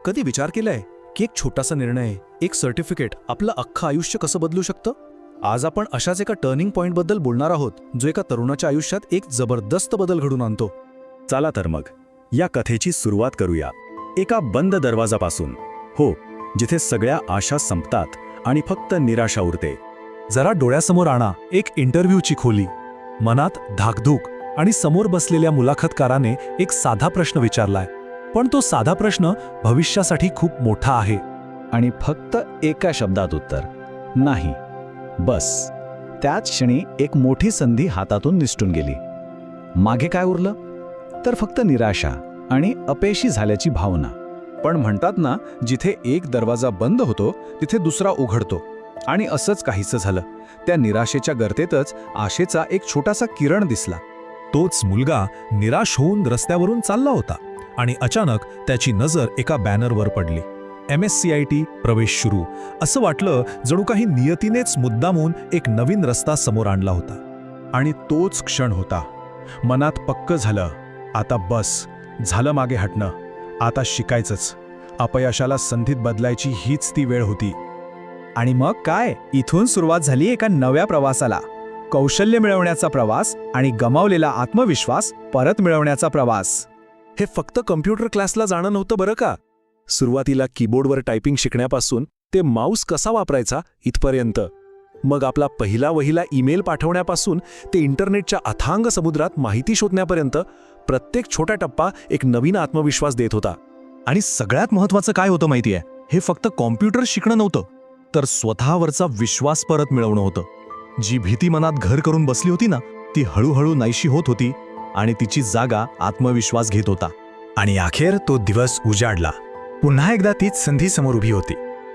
कधी विचार केलाय की एक छोटासा निर्णय, एक सर्टिफिकेट आपलं अख्खं आयुष्य कसं बदलू शकतं? आज आपण अशाच एका टर्निंग पॉइंटबद्दल बोलणार आहोत, जो एका तरुणाच्या आयुष्यात एक जबरदस्त बदल घडून आणतो. चला तर मग या कथेची सुरुवात करूया एका बंद दरवाजापासून. हो, जिथे सगळ्या आशा संपतात आणि फक्त निराशा उरते. जरा डोळ्यासमोर आणा एक इंटरव्ह्यूची खोली. मनात धाकधूक आणि समोर बसलेल्या मुलाखतकाराने एक साधा प्रश्न विचारलाय, पण तो साधा प्रश्न भविष्यासाठी खूप मोठा आहे. आणि फक्त एका शब्दात उत्तर, नाही. बस त्याच क्षणी एक मोठी संधी हातातून निसटून गेली. मागे काय उरलं? तर फक्त निराशा आणि अपयशी झाल्याची भावना. पण म्हणतात ना, जिथे एक दरवाजा बंद होतो तिथे दुसरा उघडतो. आणि असंच काहीसं झालं. त्या निराशेच्या गर्तेतच आशेचा एक छोटासा किरण दिसला. तोच मुलगा निराश होऊन रस्त्यावरून चालला होता आणि अचानक त्याची नजर एका बॅनरवर पडली. MSCIT प्रवेश सुरू. असं वाटलं जणू काही नियतीनेच मुद्दामून एक नवीन रस्ता समोर आणला होता. आणि तोच क्षण होता. मनात पक्क झालं, आता बस झालं मागे हटणं, आता शिकायचंच. अपयशाला संधीत बदलायची हीच ती वेळ होती. आणि मग काय, इथून सुरुवात झाली एका नव्या प्रवासाला. कौशल्य मिळवण्याचा प्रवास आणि गमावलेला आत्मविश्वास परत मिळवण्याचा प्रवास. हे फक्त कम्प्युटर क्लासला जाणं नव्हतं बरं का. सुरुवातीला कीबोर्डवर टायपिंग शिकण्यापासून ते माऊस कसा वापरायचा इथपर्यंत. मग आपला पहिला वहिला ईमेल पाठवण्यापासून ते इंटरनेटच्या अथांग समुद्रात माहिती शोधण्यापर्यंत प्रत्येक छोटा टप्पा एक नवीन आत्मविश्वास देत होता. आणि सगळ्यात महत्त्वाचं काय होतं माहितीये, हे फक्त कॉम्प्युटर शिकणं नव्हतं, तर स्वतःवरचा विश्वास परत मिळवणं होतं. जी भीती मनात घर करून बसली होती ना, ती हळूहळू नाहीशी होत होती आणि तिची जागा आत्मविश्वास घेत होता. आणि अखेर तो दिवस उजाडला. पुन्हा एकदा तीच संधी समोर उभी होती.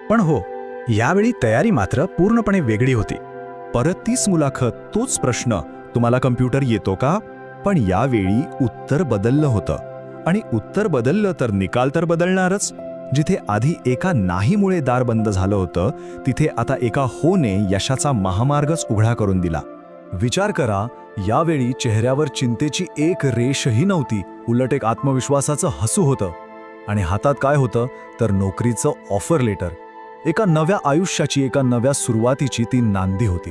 पण हो, यावेळी तयारी मात्र पूर्णपणे वेगळी होती. परत तीच मुलाखत, तोच प्रश्न, तुम्हाला कम्प्युटर येतो का? पण यावेळी उत्तर बदललं होतं. आणि उत्तर बदललं तर निकाल तर बदलणारच. जिथे आधी एका नाहीमुळे दार बंद झालं होतं, तिथे आता एका होने यशाचा महामार्गच उघडा करून दिला. विचार करा, यावेळी चेहऱ्यावर चिंतेची एक रेषही नव्हती, उलट एक आत्मविश्वासाचं हसू होतं. आणि हातात काय होतं तर नोकरीचं ऑफर लेटर. एका नव्या आयुष्याची, एका नव्या सुरुवातीची ती नांदी होती.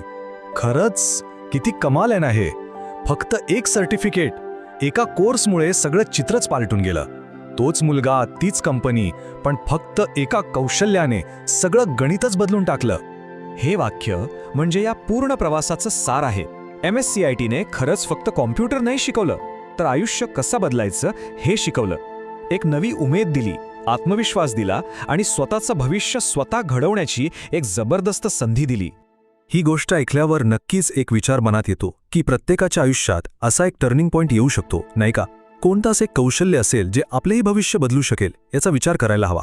खरंच किती कमाल आहे ना हे. फक्त एक सर्टिफिकेट, एका कोर्समुळे सगळं चित्रच पालटून गेलं. तोच मुलगा, तीच कंपनी, पण फक्त एका कौशल्याने सगळं गणितच बदलून टाकलं. हे वाक्य म्हणजे या पूर्ण प्रवासाचं सार आहे. MSCITने खरंच फक्त कॉम्प्युटर नाही शिकवलं, तर आयुष्य कसं बदलायचं हे शिकवलं. एक नवी उमेद दिली, आत्मविश्वास दिला आणि स्वतःचं भविष्य स्वतः घडवण्याची एक जबरदस्त संधी दिली. ही गोष्ट ऐकल्यावर नक्कीच एक विचार मनात येतो की प्रत्येकाच्या आयुष्यात असा एक टर्निंग पॉइंट येऊ शकतो, नाही का? कोणतं असे कौशल्य असेल जे आपलेही भविष्य बदलू शकेल, याचा विचार करायला हवा.